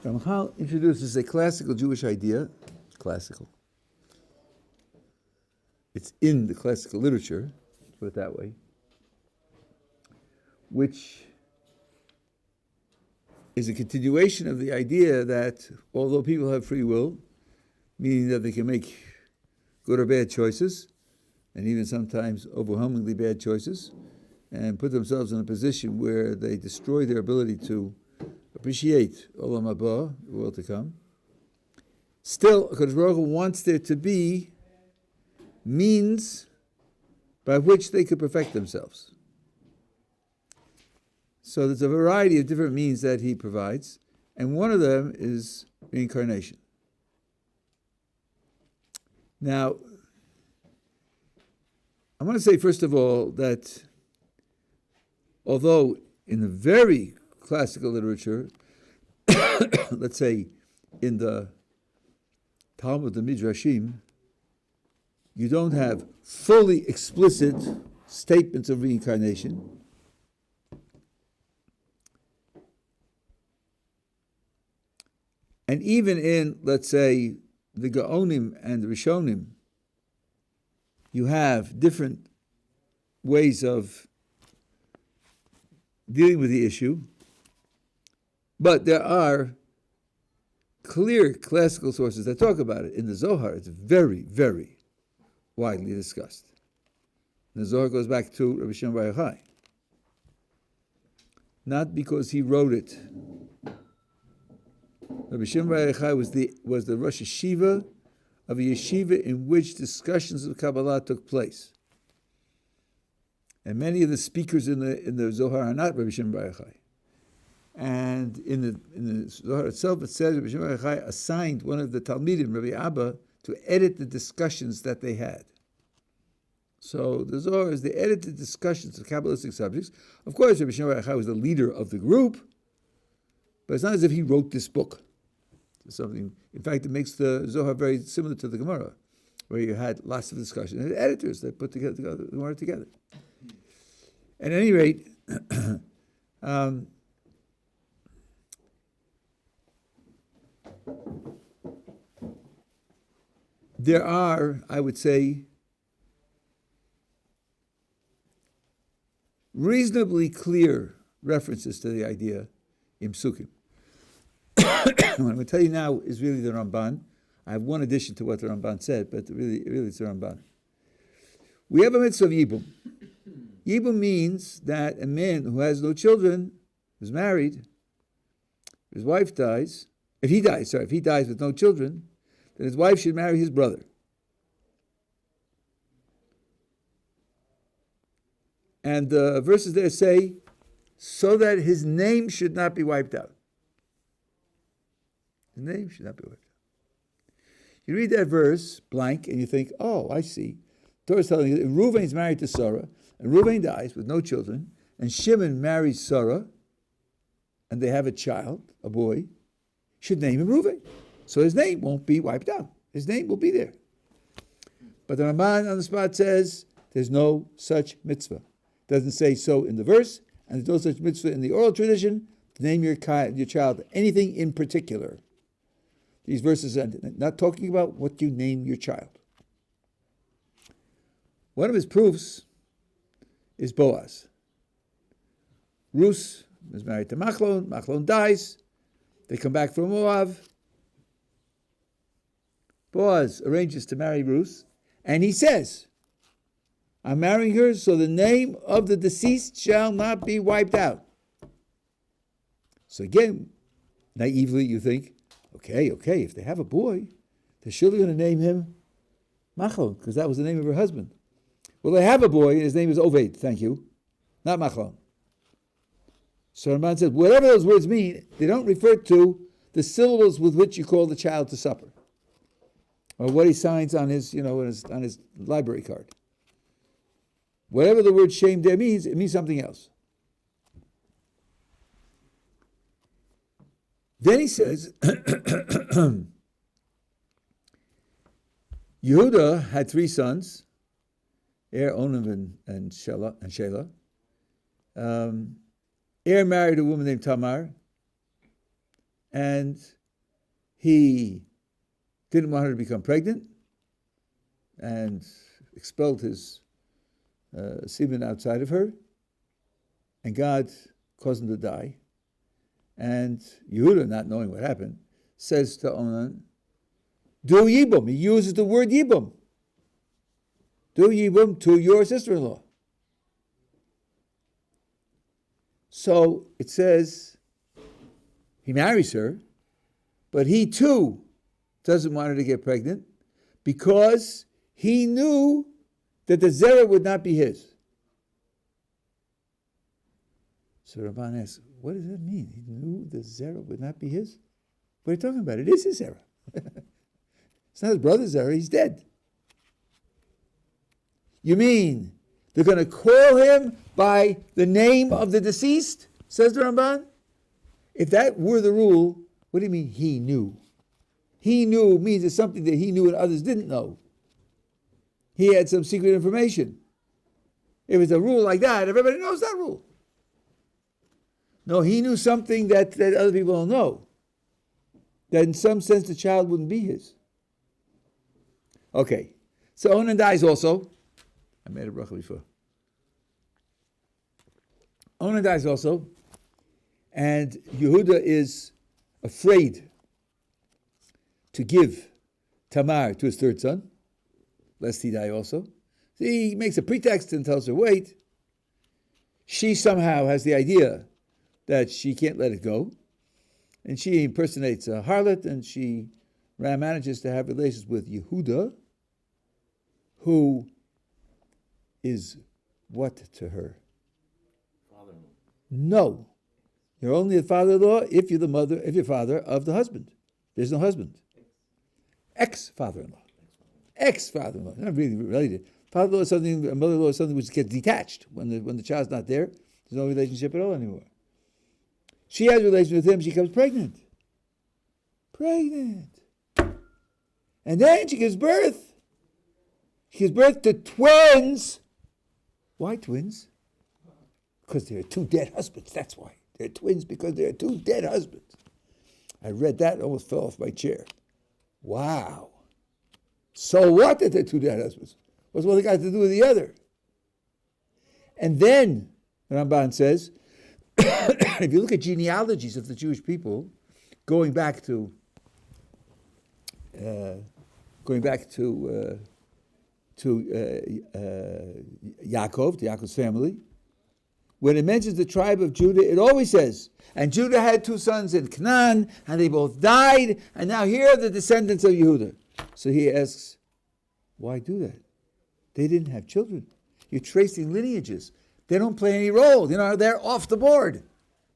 Ramchal introduces a classical Jewish idea, classical. It's in the classical literature, put it that way, which is a continuation of the idea that although people have free will, meaning that they can make good or bad choices, and even sometimes overwhelmingly bad choices, and put themselves in a position where they destroy their ability to appreciate Olam Haba, the world to come. Still, HaKadosh Baruch Hu wants there to be means by which they could perfect themselves. So there's a variety of different means that he provides, and one of them is reincarnation. Now, I want to say first of all that although in the very classical literature, let's say in the Talmud, the Midrashim, you don't have fully explicit statements of reincarnation. And even in, let's say, the Gaonim and the Rishonim, you have different ways of dealing with the issue. But there are clear classical sources that talk about it. In the Zohar, it's very, very widely discussed. And the Zohar goes back to Rabbi Shimon Bar Yochai. Not because he wrote it. Rabbi Shimon Bar Yochai was the Rosh Yeshiva of a yeshiva in which discussions of Kabbalah took place. And many of the speakers in the Zohar are not Rabbi Shimon Bar Yochai. And in the Zohar itself, it says Rabbi Shimon Bar Yochai assigned one of the Talmidim, Rabbi Abba, to edit the discussions that they had. So the Zohar is the edited discussions of Kabbalistic subjects. Of course, Rabbi Shimon Bar Yochai was the leader of the group, but it's not as if he wrote this book. Something. In fact, it makes the Zohar very similar to the Gemara, where you had lots of discussion and editors that put the Gemara together. At any rate, there are, I would say, reasonably clear references to the idea in Psukim. What I'm going to tell you now is really the Ramban. I have one addition to what the Ramban said, but really it's the Ramban. We have a mitzvah of Yibum. Yibum means that a man who has no children, who's married, his wife dies, if he dies with no children, then his wife should marry his brother. And the verses there say, so that his name should not be wiped out. His name should not be wiped out. You read that verse, blank, and you think, oh, I see. The Torah is telling you that Reuven is married to Sarah, and Reuven dies with no children, and Shimon marries Sarah, and they have a child, a boy, should name him Reuven. So his name won't be wiped out. His name will be there. But the Ramban on the spot says there's no such mitzvah. It doesn't say so in the verse, and there's no such mitzvah in the oral tradition to name your child anything in particular. These verses are not talking about what you name your child. One of his proofs is Boaz. Ruth is married to Machlon. Machlon dies. They come back from Moab. Boaz arranges to marry Ruth, and he says, I'm marrying her so the name of the deceased shall not be wiped out. So again, naively you think, okay, if they have a boy, they're surely going to name him Machlon, because that was the name of her husband. Well, they have a boy, and his name is Oved, thank you, not Machlon. So Ramban says, whatever those words mean, they don't refer to the syllables with which you call the child to supper, or what he signs on his, on his library card. Whatever the word shame there means, it means something else. Then he says, Yehuda had 3 sons, Er, Onan, and Shelah. Er married a woman named Tamar. and he didn't want her to become pregnant and expelled his semen outside of her, and God caused him to die. And Yehuda, not knowing what happened, says to Onan, do Yibum. He uses the word Yibum. Do Yibum to your sister-in-law. So it says he marries her, but he too doesn't want her to get pregnant because he knew that the zera would not be his. So Rabban asks, what does that mean? He knew the zera would not be his? What are you talking about? It is his zera. It's not his brother's zera, he's dead. You mean they're going to call him by the name of the deceased, says the Ramban? If that were the rule, what do you mean he knew? He knew means it's something that he knew and others didn't know. He had some secret information. If it's a rule like that, everybody knows that rule. No, he knew something that other people don't know. That in some sense the child wouldn't be his. Okay, so Onan dies also. I made a bracha before. Onan dies also, and Yehuda is afraid to give Tamar to his third son, lest he die also. So he makes a pretext and tells her, wait. She somehow has the idea that she can't let it go, and she impersonates a harlot, and she manages to have relations with Yehuda, who is what to her? Father-in-law. No. You're only a father-in-law if you're father of the husband. There's no husband. Ex-father-in-law. Ex-father-in-law. Not really related. Father-in-law is something, a mother-in-law is something which gets detached. When the child's not there, there's no relationship at all anymore. She has a relationship with him, she becomes pregnant. Pregnant. And then she gives birth. She gives birth to twins. Why twins? Because there are two dead husbands, that's why. They're twins because there are two dead husbands. I read that and almost fell off my chair. Wow. So what that they're two dead husbands? What's one got to do with the other? And then, Ramban says, if you look at genealogies of the Jewish people, going back to Yaakov, to Yaakov's family, when it mentions the tribe of Judah, it always says, and Judah had two sons in Canaan, and they both died, and now here are the descendants of Yehuda. So he asks, why do that? They didn't have children. You're tracing lineages. They don't play any role. They're off the board,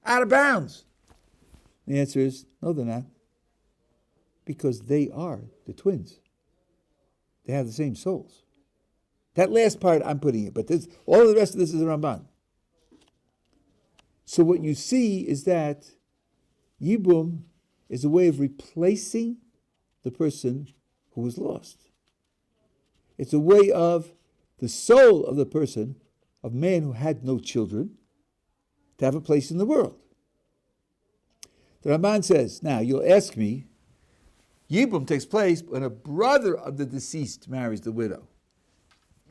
out of bounds. The answer is, no, they're not. Because they are the twins. They have the same souls. That last part I'm putting it, but all of the rest of this is the Ramban. So what you see is that Yibum is a way of replacing the person who was lost. It's a way of the soul of the person, of man who had no children, to have a place in the world. The Ramban says, now you'll ask me, Yibum takes place when a brother of the deceased marries the widow.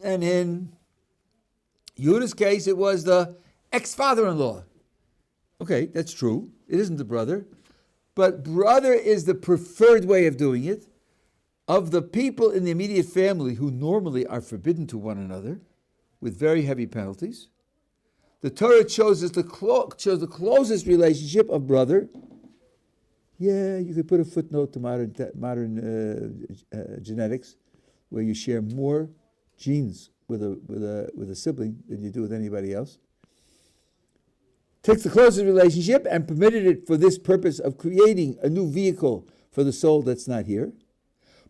And in Yehuda's case, it was the ex-father-in-law. Okay, that's true. It isn't the brother. But brother is the preferred way of doing it. Of the people in the immediate family who normally are forbidden to one another, with very heavy penalties, the Torah chose the closest relationship of brother. Yeah, you could put a footnote to modern genetics, where you share more genes with a sibling than you do with anybody else. Takes the closest relationship and permitted it for this purpose of creating a new vehicle for the soul that's not here.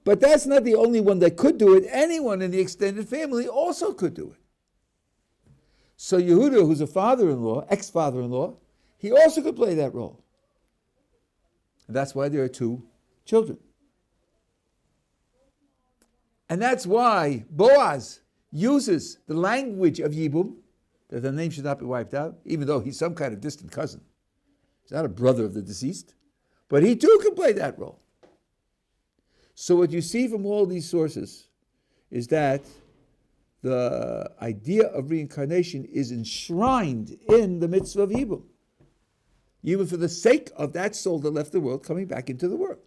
But that's not the only one that could do it. Anyone in the extended family also could do it. So Yehuda, who's a father-in-law, ex-father-in-law, he also could play that role. And that's why there are two children. And that's why Boaz uses the language of Yibum, that the name should not be wiped out, even though he's some kind of distant cousin. He's not a brother of the deceased. But he too can play that role. So what you see from all these sources is that the idea of reincarnation is enshrined in the mitzvah of Yibum. Even for the sake of that soul that left the world coming back into the world.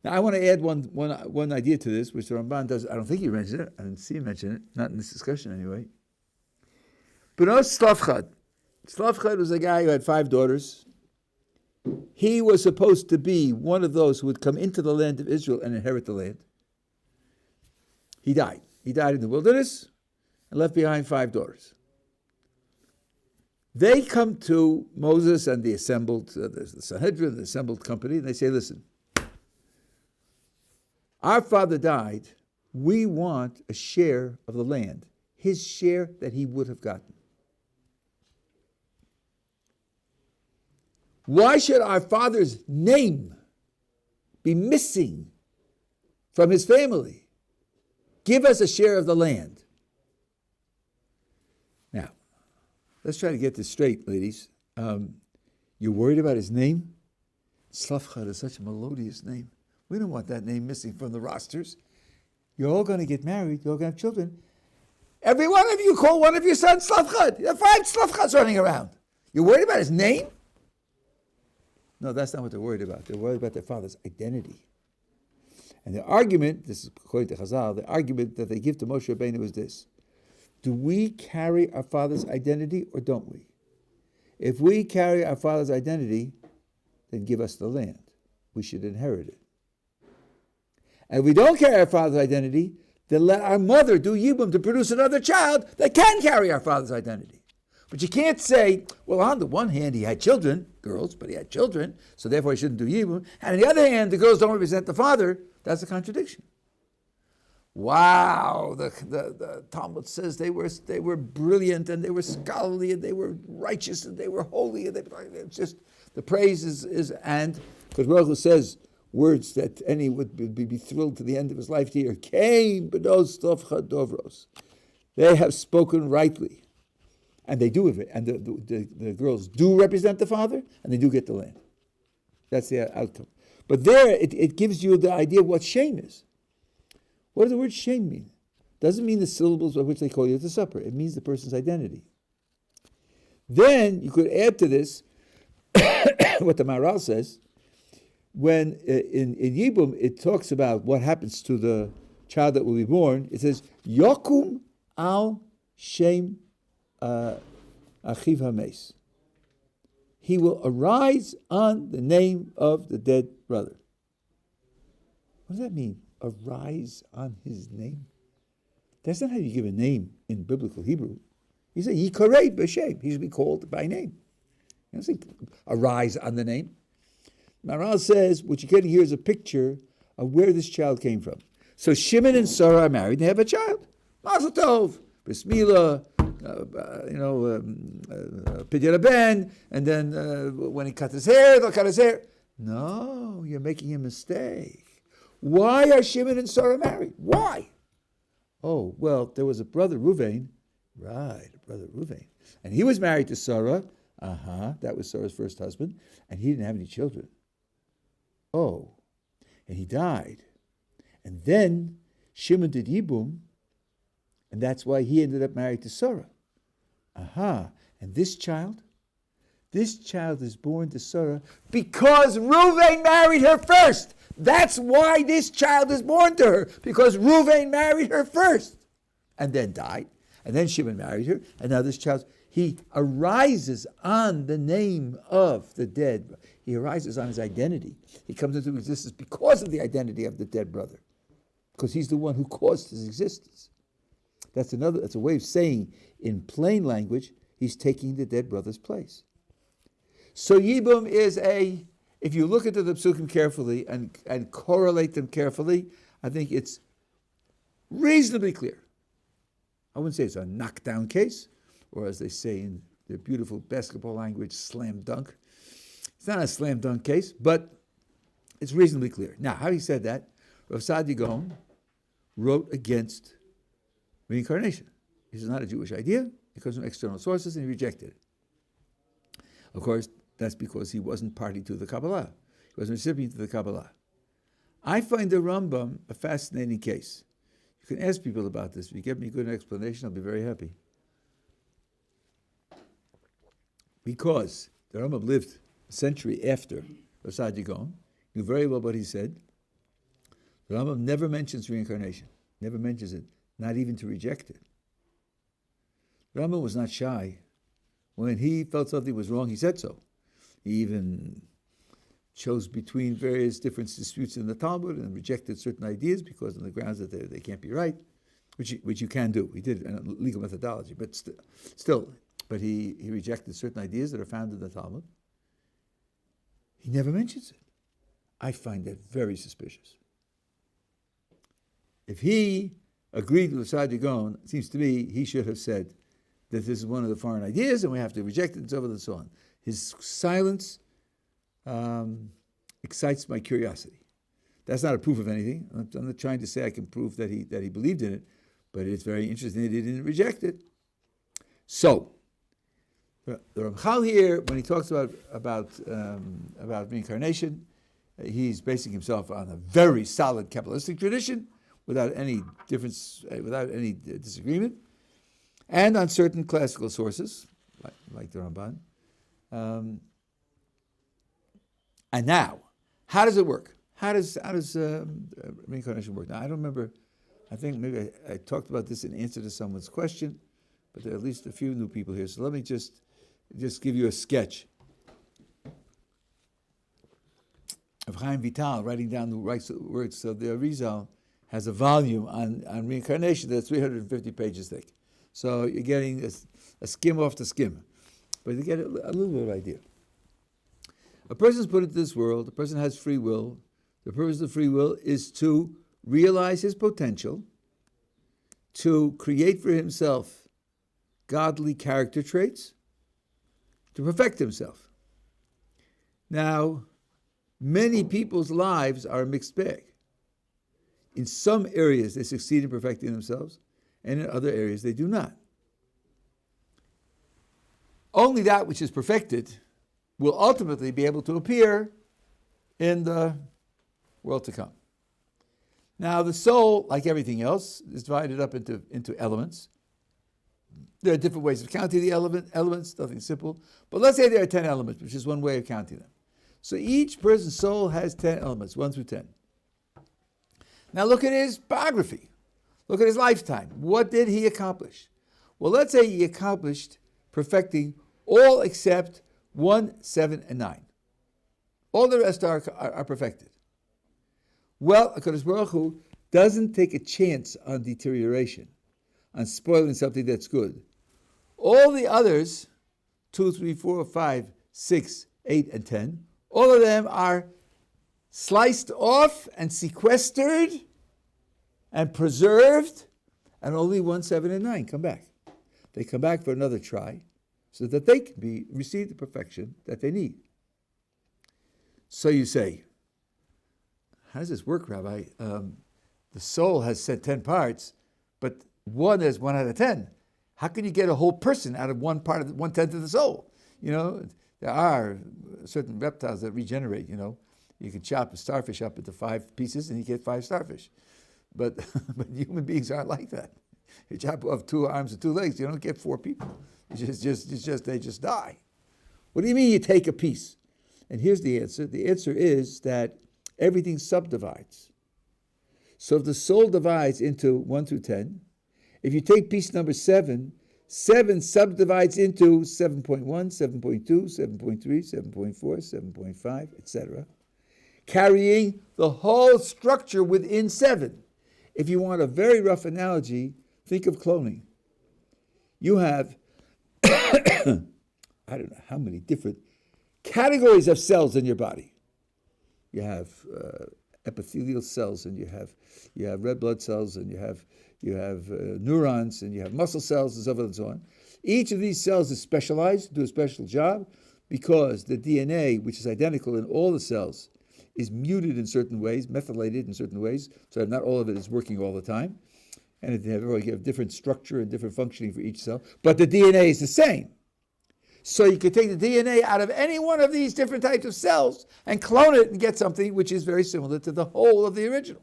Now I want to add one idea to this, which the Ramban does. I don't think he mentioned it. I didn't see him mention it. Not in this discussion anyway. But Slavchad. Slavchad was a guy who had 5 daughters. He was supposed to be one of those who would come into the land of Israel and inherit the land. He died. He died in the wilderness and left behind 5 daughters. They come to Moses and the assembled, the Sanhedrin, the assembled company, and they say, listen, our father died. We want a share of the land, his share that he would have gotten. Why should our father's name be missing from his family? Give us a share of the land. Now, let's try to get this straight, ladies. You're worried about his name? Slavchad is such a melodious name. We don't want that name missing from the rosters. You're all going to get married. You're all going to have children. Every one of you call one of your sons Slavchad. You have 5 Slavchads running around. You're worried about his name? No, that's not what they're worried about. They're worried about their father's identity. And the argument, this is according to Chazal, the argument that they give to Moshe Rabbeinu is this. Do we carry our father's identity or don't we? If we carry our father's identity, then give us the land. We should inherit it. And if we don't carry our father's identity, then let our mother do Yibum to produce another child that can carry our father's identity. But you can't say, well, on the one hand, he had children, girls, but he had children, so therefore he shouldn't do Yibum. And on the other hand, the girls don't represent the father. That's a contradiction. Wow, the Talmud says they were brilliant and they were scholarly and they were righteous and they were holy. And it's just, the praise is and, because Baruch Hu says words that any would be thrilled to the end of his life to hear. Kain b'nos tovcha dovros. They have spoken rightly. And they do it, and the girls do represent the father, and they do get the land. That's the outcome. But there, it gives you the idea of what shame is. What does the word shame mean? Doesn't mean the syllables by which they call you at the supper. It means the person's identity. Then, you could add to this what the Maharal says. When in Yibum, it talks about what happens to the child that will be born. It says, Yokum al Shem Achiv HaMeis. He will arise on the name of the dead brother. What does that mean? Arise on his name? That's not how you give a name in biblical Hebrew. You say, Yikarei b'Shem. He should be called by name. You don't say, arise on the name. Maharal says, what you're getting here is a picture of where this child came from. So Shimon and Sarah are married, they have a child. Mazel Tov, Bris Milah, Pidyon Ben, and then when he cut his hair, they'll cut his hair. No, you're making a mistake. Why are Shimon and Sarah married? Why? Oh, well, there was a brother, Ruvain. Right, a brother, Ruvain. And he was married to Sarah. That was Sarah's first husband. And he didn't have any children. Oh, and he died. And then Shimon did Yibum, and that's why he ended up married to Sarah. And this child is born to Sarah because Reuven married her first. That's why this child is born to her, because Reuven married her first and then died. And then Shimon married her, and now this child, he arises on the name of the dead. He arises on his identity. He comes into existence because of the identity of the dead brother, because he's the one who caused his existence. That's a way of saying, in plain language, he's taking the dead brother's place. So Yibum is if you look into the psukim carefully and correlate them carefully, I think it's reasonably clear. I wouldn't say it's a knockdown case, or as they say in their beautiful basketball language, slam dunk. It's not a slam dunk case, but it's reasonably clear. Now, having said that, Rav Saadia Gaon wrote against reincarnation. This is not a Jewish idea. It comes from external sources, and he rejected it. Of course, That's because he wasn't party to the Kabbalah. He wasn't recipient to the Kabbalah. I find the Rambam a fascinating case. You can ask people about this. If you give me a good explanation, I'll be very happy. Because the Rambam lived a century after Rav Saadia Gaon, knew very well what he said. The Rambam never mentions reincarnation, never mentions it, not even to reject it. The Rambam was not shy. When he felt something was wrong, he said so. He even chose between various different disputes in the Talmud and rejected certain ideas because on the grounds that they can't be right, which you can do. He did it in a legal methodology, but still, he rejected certain ideas that are found in the Talmud. He never mentions it. I find that very suspicious. If he agreed with Saadia Gaon, it seems to me he should have said that this is one of the foreign ideas and we have to reject it and so forth and so on. His silence excites my curiosity. That's not a proof of anything. I'm not trying to say I can prove that he believed in it, but it's very interesting that he didn't reject it. So, the Ramchal here, when he talks about reincarnation, he's basing himself on a very solid Kabbalistic tradition, without any difference, without any disagreement, and on certain classical sources, like the Ramban. And now, how does it work? How does reincarnation work? Now, I don't remember. I think maybe I talked about this in answer to someone's question, but there are at least a few new people here. So let me just give you a sketch of Chaim Vital writing down the right words. So the Arizal has a volume on reincarnation that's 350 pages thick. So you're getting a skim off the skim, but you get a little bit of idea. A person's put into this world. The person has free will. The purpose of free will is to realize his potential, to create for himself godly character traits, to perfect himself. Now, many people's lives are a mixed bag. In some areas, they succeed in perfecting themselves, and in other areas, they do not. Only that which is perfected will ultimately be able to appear in the world to come. Now, the soul, like everything else, is divided up into elements. There are different ways of counting the elements, nothing simple. But let's say there are 10 elements, which is one way of counting them. So each person's soul has 10 elements, 1 through 10. Now look at his biography. Look at his lifetime. What did he accomplish? Well, let's say he accomplished perfecting all except 1, 7, and 9. All the rest are perfected. Well, HaKadosh Baruch Hu doesn't take a chance on deterioration, on spoiling something that's good. All the others, 2, 3, 4, 5, 6, 8, and 10, all of them are sliced off and sequestered and preserved, and only 1, 7, and 9 come back. They come back for another try so that they can receive the perfection that they need. So you say, how does this work, Rabbi? The soul has said 10 parts, but one is 1 out of 10. How can you get a whole person out of 1/10 of the soul? You know, there are certain reptiles that regenerate, you know. You can chop a starfish up into 5 pieces and you get 5 starfish. But human beings aren't like that. You chop off 2 arms and 2 legs, you don't get 4 people. They just die. What do you mean you take a piece? And here's the answer. The answer is that everything subdivides. So if the soul divides into 1 through 10, if you take piece number 7, 7 subdivides into 7.1, 7.2, 7.3, 7.4, 7.5, etc., carrying the whole structure within 7. If you want a very rough analogy, think of cloning. You have, I don't know how many different categories of cells in your body. You have epithelial cells, and you have red blood cells, and you have neurons, and you have muscle cells, and so forth and so on. Each of these cells is specialized to do a special job because the DNA, which is identical in all the cells, is muted in certain ways, methylated in certain ways, so not all of it is working all the time. And you have different structure and different functioning for each cell, but the DNA is the same. So you could take the DNA out of any one of these different types of cells and clone it and get something which is very similar to the whole of the original.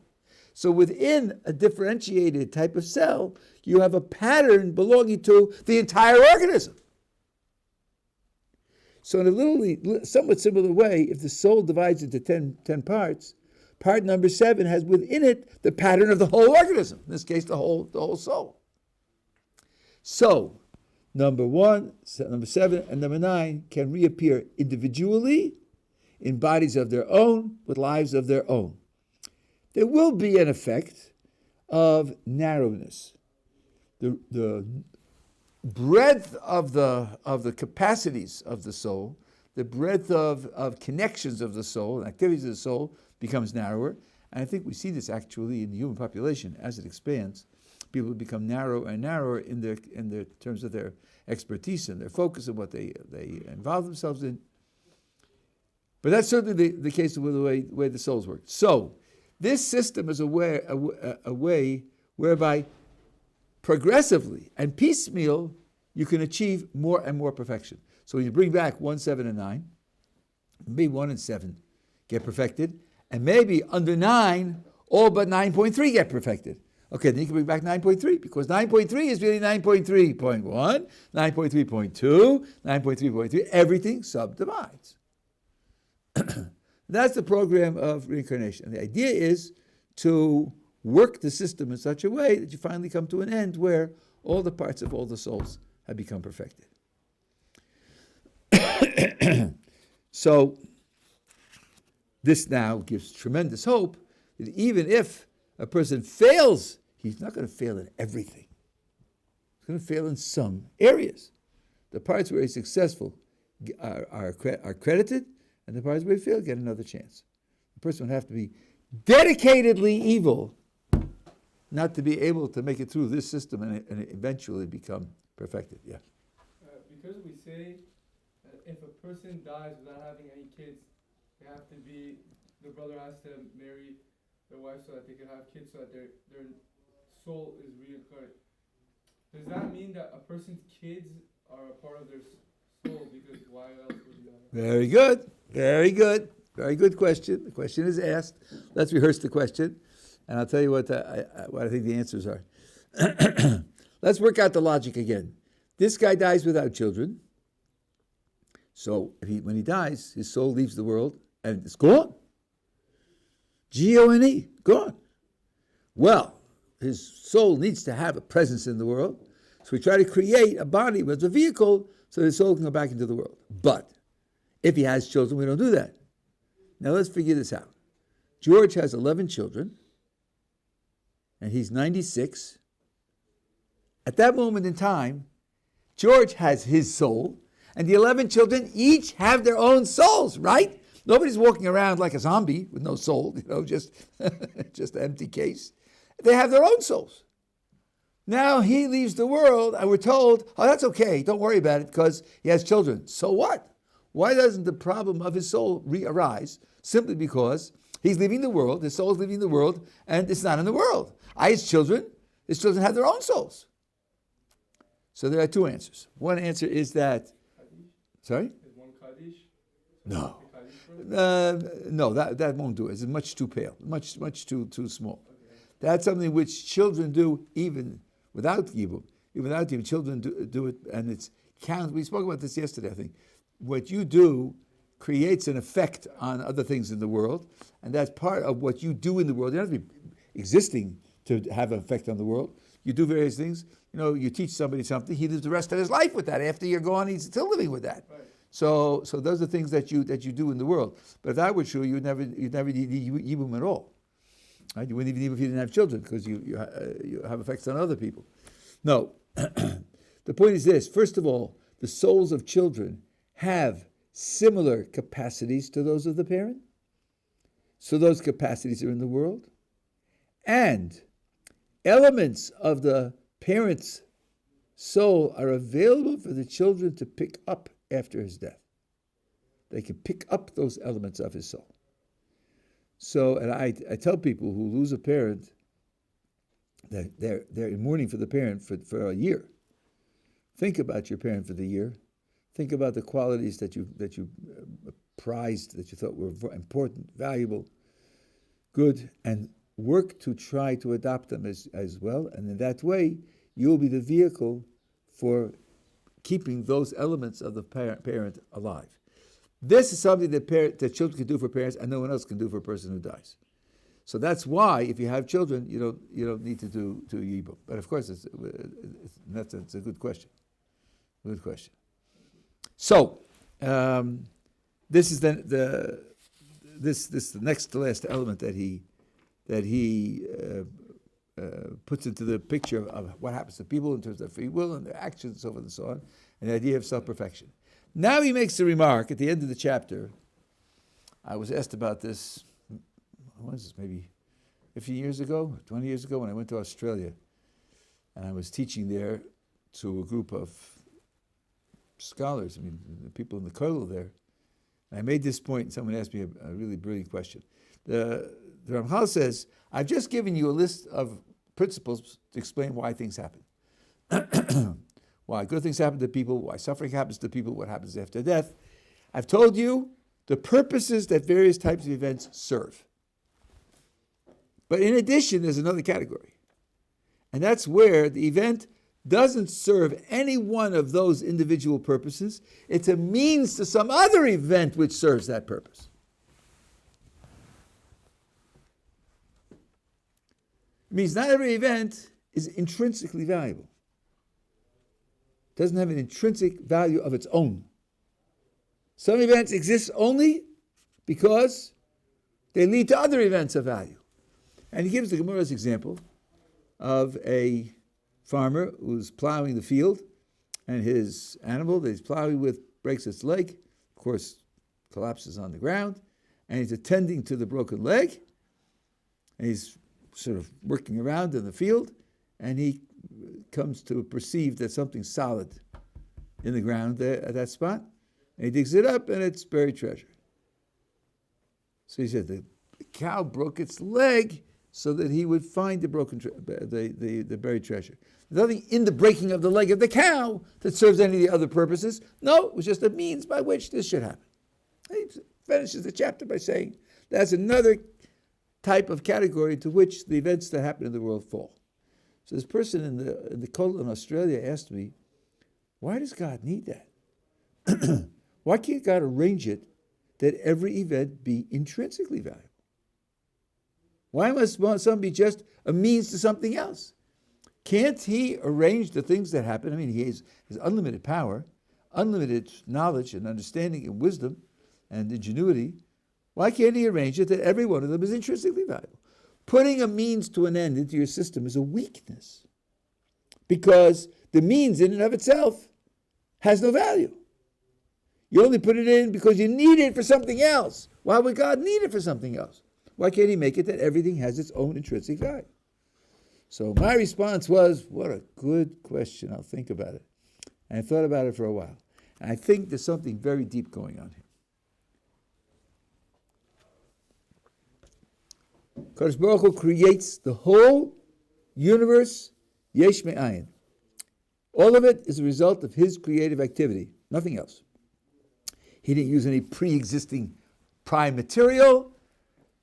So within a differentiated type of cell, you have a pattern belonging to the entire organism. So in a somewhat similar way, if the soul divides into 10 parts, part number 7 has within it the pattern of the whole organism, in this case the whole soul. So number 7, and number 9 can reappear individually in bodies of their own, with lives of their own. There will be an effect of narrowness. The breadth of the capacities of the soul, the breadth of connections of the soul and activities of the soul becomes narrower. And I think we see this actually in the human population as it expands. People become narrower and narrower in their terms of their expertise and their focus and what they involve themselves in. But that's certainly the case with the way the souls work. So this system is a way whereby progressively and piecemeal you can achieve more and more perfection. So when you bring back 1, 7, and 9, maybe 1 and 7 get perfected, and maybe under 9, all but 9.3 get perfected. Okay, then you can bring back 9.3, because 9.3 is really 9.3.1, 9.3.2, 9.3.3, everything subdivides. That's the program of reincarnation. And the idea is to work the system in such a way that you finally come to an end where all the parts of all the souls have become perfected. So this now gives tremendous hope that even if a person fails, he's not going to fail in everything. He's going to fail in some areas. The parts where he's successful are credited, and the parts where he fails get another chance. The person would have to be dedicatedly evil not to be able to make it through this system and eventually become perfected. Yeah. Because we say that if a person dies without having any kids, the brother has to marry their wife so that they can have kids, so that their soul is reincarnated. Does that mean that a person's kids are a part of their soul? Because why else would you have? Very good. Very good. Very good question. The question is asked. Let's rehearse the question, and I'll tell you what I think the answers are. Let's work out the logic again. This guy dies without children. So when he dies, his soul leaves the world and it's gone. G-O-N-E, gone. Well, his soul needs to have a presence in the world. So we try to create a body with a vehicle so his soul can go back into the world. But if he has children, we don't do that. Now let's figure this out. George has 11 children, and he's 96. At that moment in time, George has his soul, and the 11 children each have their own souls, right? Nobody's walking around like a zombie with no soul, just an empty case. They have their own souls. Now he leaves the world, and we're told, oh, that's okay, don't worry about it, because he has children. So what? Why doesn't the problem of his soul re-arise? Simply because he's leaving the world, his soul is leaving the world, and it's not in the world. His children have their own souls. So there are two answers. One answer is that... Kaddish? Sorry? Is one Kaddish? No. No, that won't do it. It's much too pale, much too small. Okay. That's something which children do even without Yibum. Even without Yibum, children do it, and it's counts. We spoke about this yesterday, I think. What you do creates an effect on other things in the world, and that's part of what you do in the world. You don't have to be existing to have an effect on the world. You do various things. You teach somebody something. He lives the rest of his life with that. After you're gone, he's still living with that. Right. So those are things that you do in the world. But if that were true, you'd never need Yibum at all. Right? You wouldn't even need if you didn't have children, because you have effects on other people. No. The point is this. First of all, the souls of children have similar capacities to those of the parent. So those capacities are in the world. And elements of the parent's soul are available for the children to pick up after his death. They can pick up those elements of his soul. So, and I tell people who lose a parent that they're in mourning for the parent for a year. Think about your parent for the year. Think about the qualities that you prized, that you thought were important, valuable, good, and work to try to adopt them as well. And in that way, you'll be the vehicle for keeping those elements of the parent alive. This is something that children can do for parents, and no one else can do for a person who dies. So that's why, if you have children, you don't need to do Yibum. But of course, it's a good question. Good question. So this is then the next to last element that he puts into the picture of what happens to people in terms of free will and their actions, so forth and so on, and the idea of self-perfection. Now he makes the remark at the end of the chapter. I was asked about this, what was this, maybe 15 years ago, 20 years ago, when I went to Australia, and I was teaching there to a group of scholars, the people in the Gottleib there. And I made this point, and someone asked me a really brilliant question. The Ramchal says, I've just given you a list of principles to explain why things happen. Why good things happen to people, why suffering happens to people, what happens after death. I've told you the purposes that various types of events serve. But in addition, there's another category. And that's where the event doesn't serve any one of those individual purposes. It's a means to some other event which serves that purpose. It means not every event is intrinsically valuable. It doesn't have an intrinsic value of its own. Some events exist only because they lead to other events of value. And he gives the Gemara's example of a farmer who's plowing the field, and his animal that he's plowing with breaks its leg, of course, collapses on the ground, and he's attending to the broken leg, and he's sort of working around in the field, and he comes to perceive that something solid in the ground there at that spot, and he digs it up, and it's buried treasure. So he said the cow broke its leg so that he would find the buried treasure. There's nothing in the breaking of the leg of the cow that serves any of the other purposes. No, it was just a means by which this should happen. He finishes the chapter by saying that's another type of category to which the events that happen in the world fall. So this person in the Gottleib in Australia asked me, why does God need that? Why can't God arrange it that every event be intrinsically valuable? Why must some be just a means to something else? Can't he arrange the things that happen? He has unlimited power, unlimited knowledge and understanding and wisdom and ingenuity. Why can't he arrange it that every one of them is intrinsically valuable? Putting a means to an end into your system is a weakness, because the means in and of itself has no value. You only put it in because you need it for something else. Why would God need it for something else? Why can't he make it that everything has its own intrinsic value? So my response was, what a good question. I'll think about it. And I thought about it for a while. And I think there's something very deep going on here. Kadosh Baruch Hu creates the whole universe, yesh me'ayin. All of it is a result of his creative activity, nothing else. He didn't use any pre-existing prime material.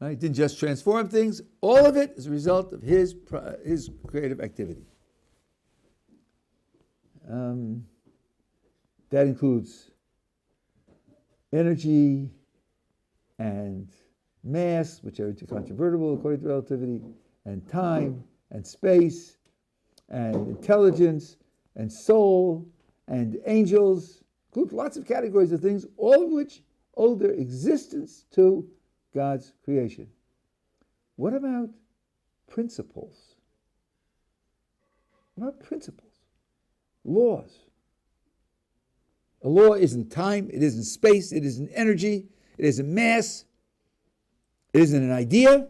He didn't just transform things. All of it is a result of his creative activity. That includes energy and mass, which are incontrovertible according to relativity, and time, and space, and intelligence, and soul, and angels. Includes lots of categories of things, all of which owe their existence to God's creation. What about principles? What about principles? Laws. A law isn't time, it isn't space, it isn't energy, it isn't mass, it isn't an idea.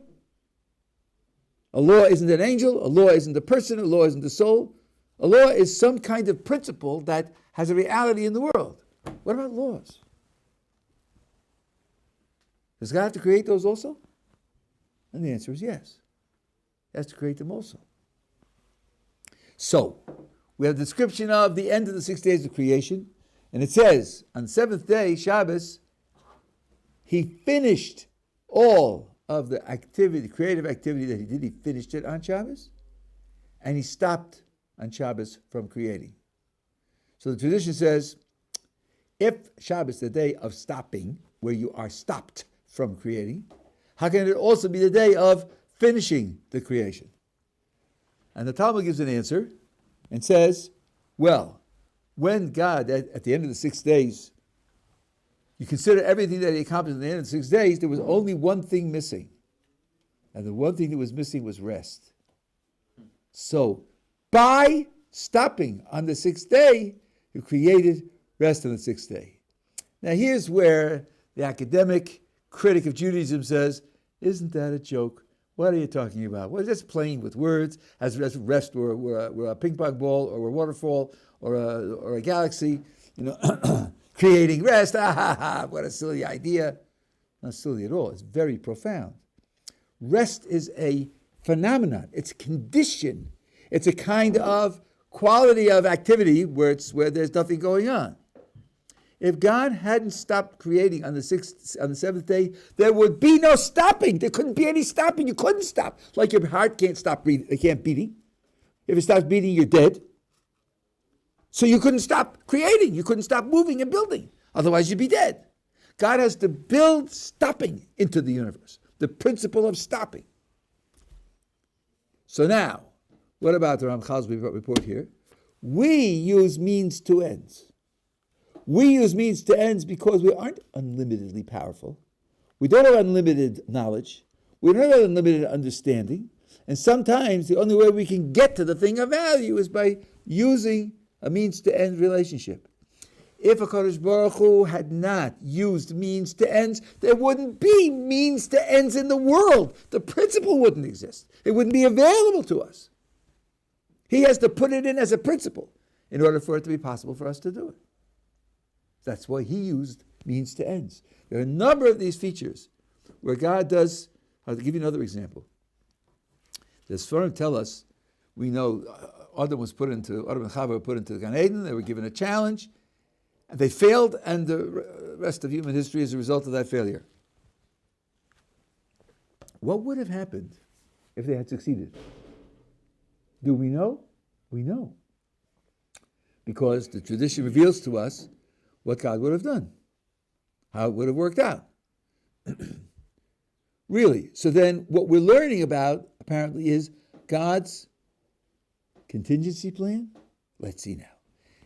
A law isn't an angel, a law isn't a person, a law isn't a soul. A law is some kind of principle that has a reality in the world. What about laws? Does God have to create those also? And the answer is yes. He has to create them also. So, we have a description of the end of the 6 days of creation, And it says, on the seventh day, Shabbos, he finished all of the activity, the creative activity that he did. He finished it on Shabbos, and he stopped on Shabbos from creating. So the tradition says, if Shabbos, the day of stopping, where you are stopped from creating, how can it also be the day of finishing the creation? And the Talmud gives an answer and says, well, when God, at the end of the 6 days, you consider everything that he accomplished at the end of the 6 days, there was only one thing missing. And the one thing that was missing was rest. So, by stopping on the 6th day, you created rest on the 6th day. Now here's where the academic critic of Judaism says, isn't that a joke? What are you talking about? Well, just playing with words, as rest were a ping pong ball or a waterfall or a galaxy, creating rest. What a silly idea. Not silly at all. It's very profound. Rest is a phenomenon. It's a condition. It's a kind of quality of activity where there's nothing going on. If God hadn't stopped creating on the 7th day, there would be no stopping. There couldn't be any stopping. You couldn't stop. Like your heart can't stop breathing. It can't beating. If it stops beating, you're dead. So you couldn't stop creating. You couldn't stop moving and building. Otherwise, you'd be dead. God has to build stopping into the universe. The principle of stopping. So now, what about the Ramchal's report here? We use means to ends. We use means to ends because we aren't unlimitedly powerful. We don't have unlimited knowledge. We don't have unlimited understanding. And sometimes the only way we can get to the thing of value is by using a means to end relationship. If HaKadosh Baruch Hu had not used means to ends, there wouldn't be means to ends in the world. The principle wouldn't exist. It wouldn't be available to us. He has to put it in as a principle in order for it to be possible for us to do it. That's why he used means to ends. There are a number of these features where God does. I'll give you another example. The Sfarim tell us, we know Adam and Chava were put into the Gan Eden. They were given a challenge, and they failed, and the rest of human history is a result of that failure. What would have happened if they had succeeded? Do we know? We know. Because the tradition reveals to us what God would have done, how it would have worked out. Really. So then what we're learning about, apparently, is God's contingency plan. Let's see now.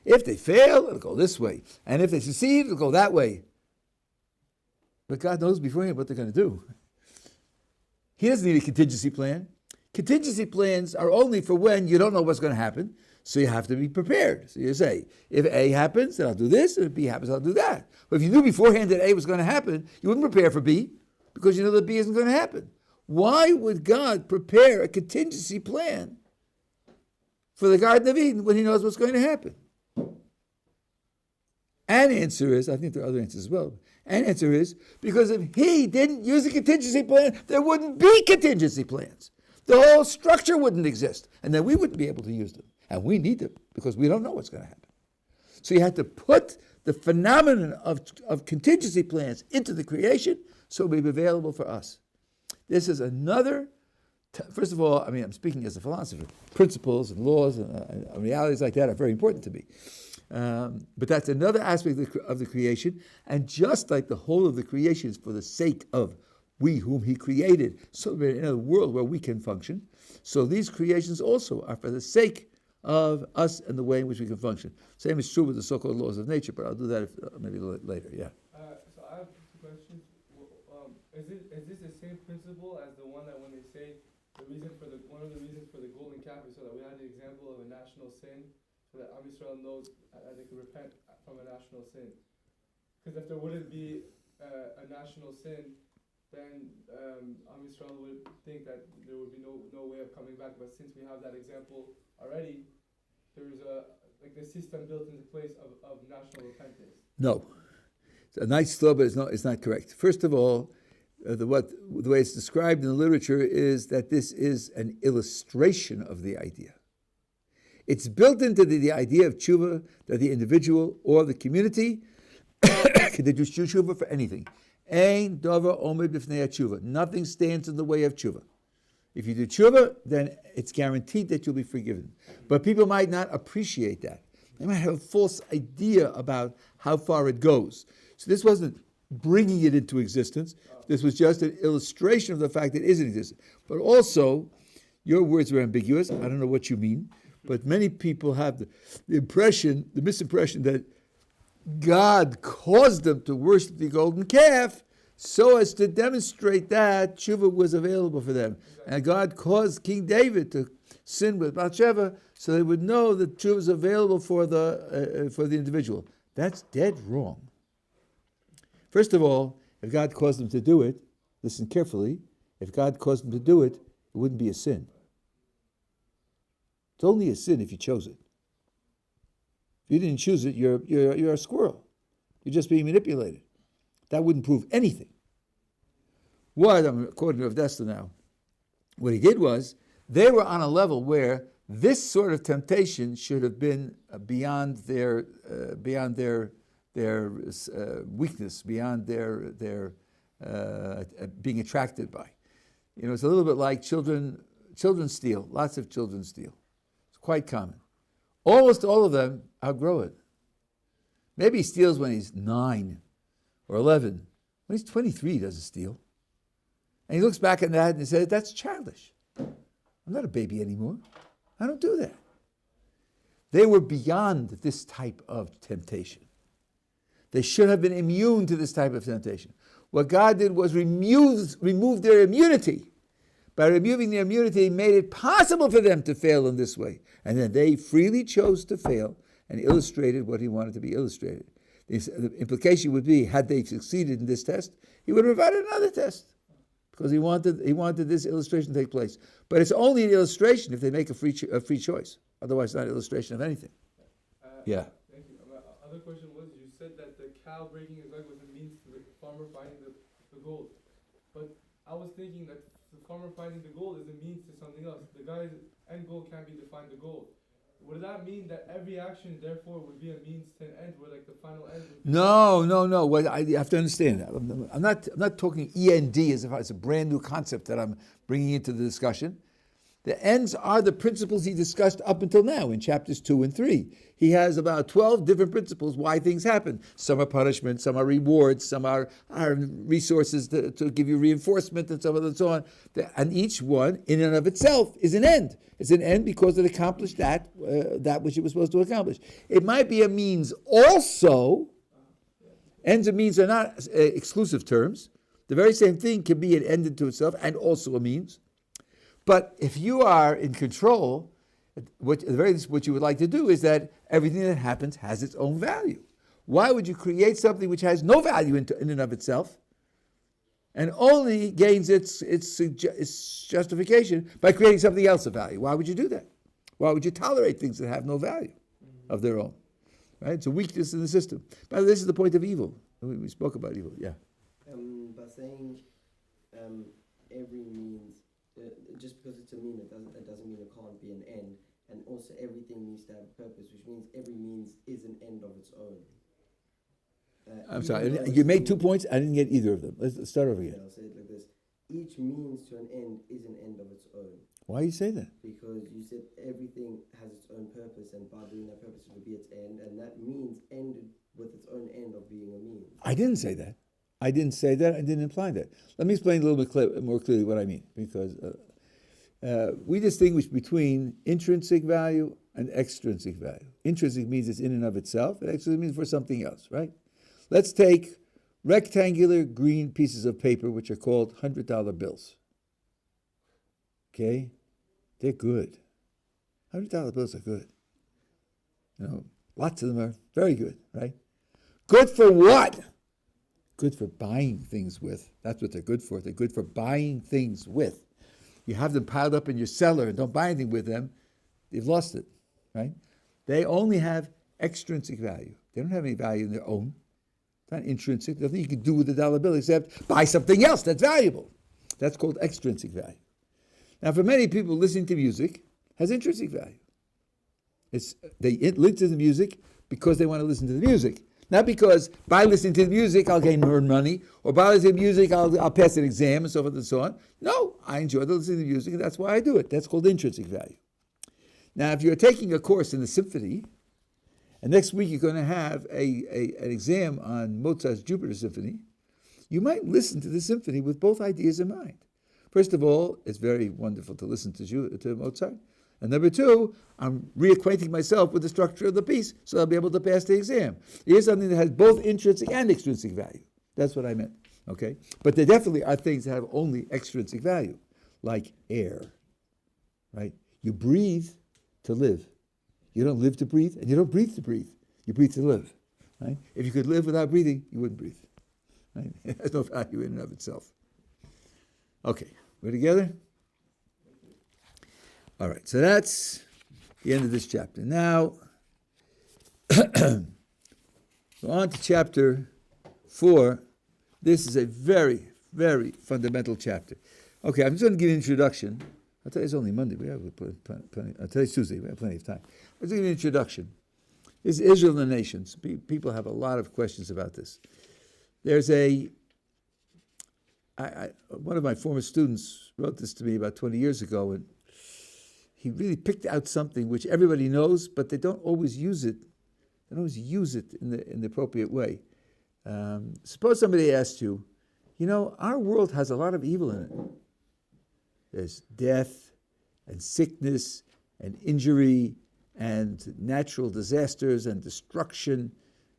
If they fail, it'll go this way. And if they succeed, it'll go that way. But God knows beforehand what they're going to do. He doesn't need a contingency plan. Contingency plans are only for when you don't know what's going to happen, so you have to be prepared. So you say, if A happens, then I'll do this, and if B happens, I'll do that. But if you knew beforehand that A was going to happen, you wouldn't prepare for B, because you know that B isn't going to happen. Why would God prepare a contingency plan for the Garden of Eden when he knows what's going to happen? An answer is, I think there are other answers as well, an answer is, because if he didn't use a contingency plan, there wouldn't be contingency plans. The whole structure wouldn't exist, and then we wouldn't be able to use them. And we need them, because we don't know what's going to happen. So you had to put the phenomenon of contingency plans into the creation so it will be available for us. This is another, first of all, I'm speaking as a philosopher. Principles and laws and realities like that are very important to me. But that's another aspect of the creation. And just like the whole of the creation is for the sake of we whom he created, so we're in a world where we can function. So these creations also are for the sake of us and the way in which we can function. Same is true with the so-called laws of nature, but I'll do that maybe later, yeah. So I have two questions. Is this the same principle as the one that when they say one of the reasons for the golden calf is so that we had the example of a national sin, so that Am Yisrael knows that they could repent from a national sin? Because if there wouldn't be a national sin, then Am Yisrael would think that there would be no way of coming back. But since we have that example already, there's the system built into place of national repentance. No. It's a nice thought, but it's not correct. First of all, the way it's described in the literature is that this is an illustration of the idea. It's built into the idea of tshuva that the individual or the community can do tshuva for anything. Ein davar omed b'fnei tshuva. Nothing stands in the way of tshuva. If you do tshuva, then it's guaranteed that you'll be forgiven. But people might not appreciate that. They might have a false idea about how far it goes. So this wasn't bringing it into existence. This was just an illustration of the fact that it is in existence. But also, your words were ambiguous. I don't know what you mean. But many people have the misimpression that God caused them to worship the golden calf so as to demonstrate that tshuva was available for them. And God caused King David to sin with Bathsheba so they would know that tshuva is available for the individual. That's dead wrong. First of all, if God caused them to do it, listen carefully, if God caused them to do it, it wouldn't be a sin. It's only a sin if you chose it. If you didn't choose it, you're a squirrel. You're just being manipulated. That wouldn't prove anything. What, I'm quoting Rav Desta now, what he did was, they were on a level where this sort of temptation should have been beyond their weakness, beyond their being attracted by. You know, it's a little bit like children steal. Lots of children steal. It's quite common. Almost all of them outgrow it. Maybe he steals when he's 9 or 11. When he's 23, he doesn't steal. And he looks back at that and he says, that's childish. I'm not a baby anymore. I don't do that. They were beyond this type of temptation. They should have been immune to this type of temptation. What God did was remove their immunity. By removing their immunity, he made it possible for them to fail in this way. And then they freely chose to fail and illustrated what he wanted to be illustrated. The implication would be, had they succeeded in this test, he would have provided another test. Because he wanted this illustration to take place. But it's only an illustration if they make a free choice. Otherwise, it's not an illustration of anything. Yeah. Thank you. My other question was, you said that the cow breaking his leg was a means to the farmer finding the gold. But I was thinking that the farmer finding the gold is a means to something else. The guy's end goal can't be to find the gold. Would that mean that every action, therefore, would be a means to an end, where like the final end would be... No. What I have to understand that. I'm not talking END as if it's a brand new concept that I'm bringing into the discussion. The ends are the principles he discussed up until now in chapters 2 and 3. He has about 12 different principles why things happen. Some are punishment, some are rewards, some are resources to give you reinforcement, and so on and so on. And each one, in and of itself, is an end. It's an end because it accomplished that which it was supposed to accomplish. It might be a means also. Ends and means are not exclusive terms. The very same thing can be an end unto itself and also a means. But if you are in control, what you would like to do is that everything that happens has its own value. Why would you create something which has no value in and of itself and only gains its justification by creating something else of value? Why would you do that? Why would you tolerate things that have no value of their own? Right? It's a weakness in the system. By the way, this is the point of evil. We spoke about evil, yeah. By saying every means, just because it's a mean, it doesn't mean it can't be an end. And also everything needs to have a purpose, which means every means is an end of its own. I'm sorry, you made 2 points. I didn't get either of them. Let's start over again. I'll say it like this. Each means to an end is an end of its own. Why do you say that? Because you said everything has its own purpose, and by doing that purpose it will be its end, and that means ended with its own end of being a means. I didn't say that. I didn't say that. I didn't imply that. Let me explain a little bit more clearly what I mean, because we distinguish between intrinsic value and extrinsic value. Intrinsic means it's in and of itself, and extrinsic means for something else, right? Let's take rectangular green pieces of paper, which are called $100 bills. Okay? They're good. $100 bills are good. You know, lots of them are very good, right? Good for what? Good for buying things with. That's what they're good for. They're good for buying things with. You have them piled up in your cellar and don't buy anything with them, you've lost it, right? They only have extrinsic value. They don't have any value in their own. It's not intrinsic. There's nothing you can do with the dollar bill except buy something else that's valuable. That's called extrinsic value. Now, for many people, listening to music has intrinsic value. They listen to the music because they want to listen to the music. Not because by listening to the music I'll gain more money, or by listening to music I'll pass an exam and so forth and so on. No, I enjoy listening to music and that's why I do it. That's called intrinsic value. Now, if you're taking a course in the symphony, and next week you're going to have an exam on Mozart's Jupiter Symphony, you might listen to the symphony with both ideas in mind. First of all, it's very wonderful to listen to Mozart. And number two, I'm reacquainting myself with the structure of the piece so I'll be able to pass the exam. Here's something that has both intrinsic and extrinsic value. That's what I meant, okay? But there definitely are things that have only extrinsic value, like air, right? You breathe to live. You don't live to breathe, and you don't breathe to breathe. You breathe to live, right? If you could live without breathing, you wouldn't breathe, right? It has no value in and of itself. Okay, we're together? All right, so that's the end of this chapter. Now, go on to chapter 4. This is a very, very fundamental chapter. Okay, I'm just going to give you an introduction. I'll tell you it's only Monday. We have plenty. I'll tell you it's Tuesday. We have plenty of time. Let's give you an introduction. This is Israel and the nations. People have a lot of questions about this. There's one of my former students wrote this to me about 20 years ago, and he really picked out something which everybody knows, but they don't always use it. They don't always use it in the appropriate way. Suppose somebody asked you, our world has a lot of evil in it. There's death and sickness and injury and natural disasters and destruction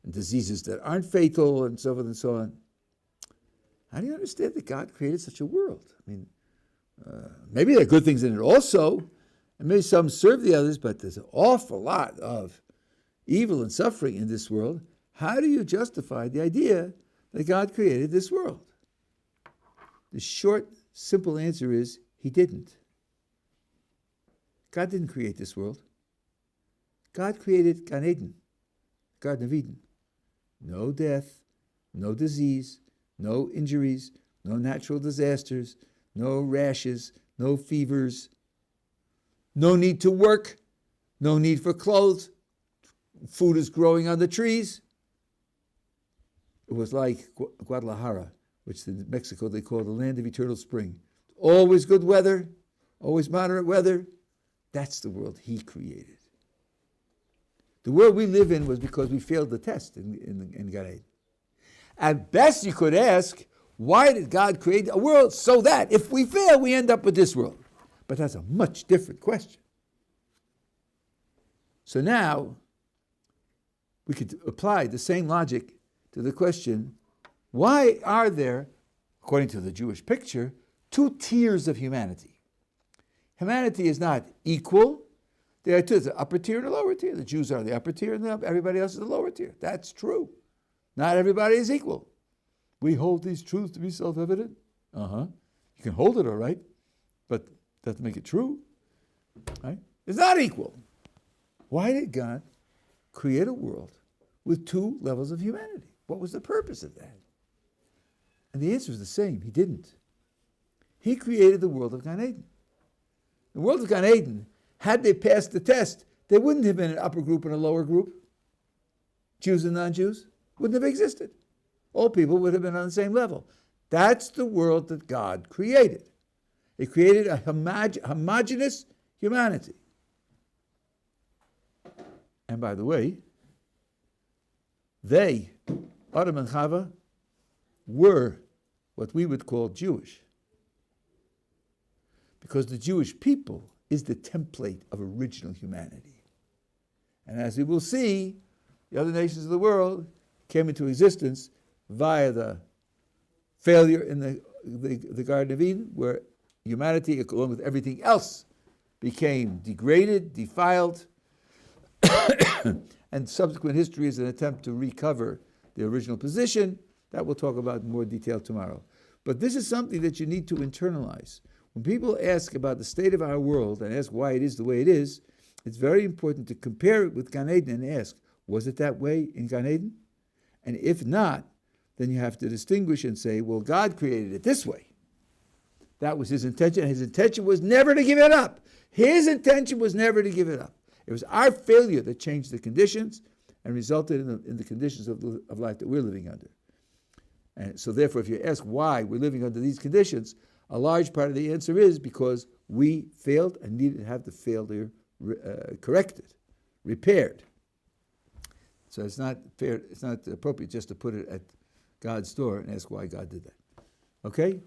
and diseases that aren't fatal and so forth and so on. How do you understand that God created such a world? I mean, maybe there are good things in it also, and maybe some serve the others, but there's an awful lot of evil and suffering in this world. How do you justify the idea that God created this world? The short, simple answer is, He didn't. God didn't create this world. God created Gan Eden, Garden of Eden. No death, no disease, no injuries, no natural disasters, no rashes, no fevers, no need to work, no need for clothes. Food is growing on the trees. It was like Guadalajara, which in Mexico they call the land of eternal spring. Always good weather, always moderate weather. That's the world He created. The world we live in was because we failed the test in Gan Eden. At best you could ask, why did God create a world so that if we fail, we end up with this world? But that's a much different question. So now, we could apply the same logic to the question, why are there, according to the Jewish picture, two tiers of humanity? Humanity is not equal. There are two, the upper tier and the lower tier. The Jews are the upper tier and everybody else is the lower tier. That's true. Not everybody is equal. We hold these truths to be self-evident. You can hold it all right, but doesn't make it true. Right? It's not equal. Why did God create a world with two levels of humanity? What was the purpose of that? And the answer is the same. He didn't. He created the world of Gan Eden. The world of Gan Eden, had they passed the test, there wouldn't have been an upper group and a lower group. Jews and non-Jews wouldn't have existed. All people would have been on the same level. That's the world that God created. He created a homogeneous humanity. And by the way, they, Adam and Chava, were what we would call Jewish. Because the Jewish people is the template of original humanity. And as we will see, the other nations of the world came into existence via the failure in the Garden of Eden, where humanity, along with everything else, became degraded, defiled, and subsequent history is an attempt to recover the original position. That we'll talk about in more detail tomorrow. But this is something that you need to internalize. When people ask about the state of our world and ask why it is the way it is, it's very important to compare it with Gan Eden and ask, was it that way in Gan Eden? And if not, then you have to distinguish and say, well, God created it this way. That was His intention. His intention was never to give it up. His intention was never to give it up. It was our failure that changed the conditions and resulted in the conditions of life that we're living under. And so therefore, if you ask why we're living under these conditions, a large part of the answer is because we failed and needed to have the failure corrected, repaired. So it's not fair, it's not appropriate just to put it at God's door and ask why God did that. Okay?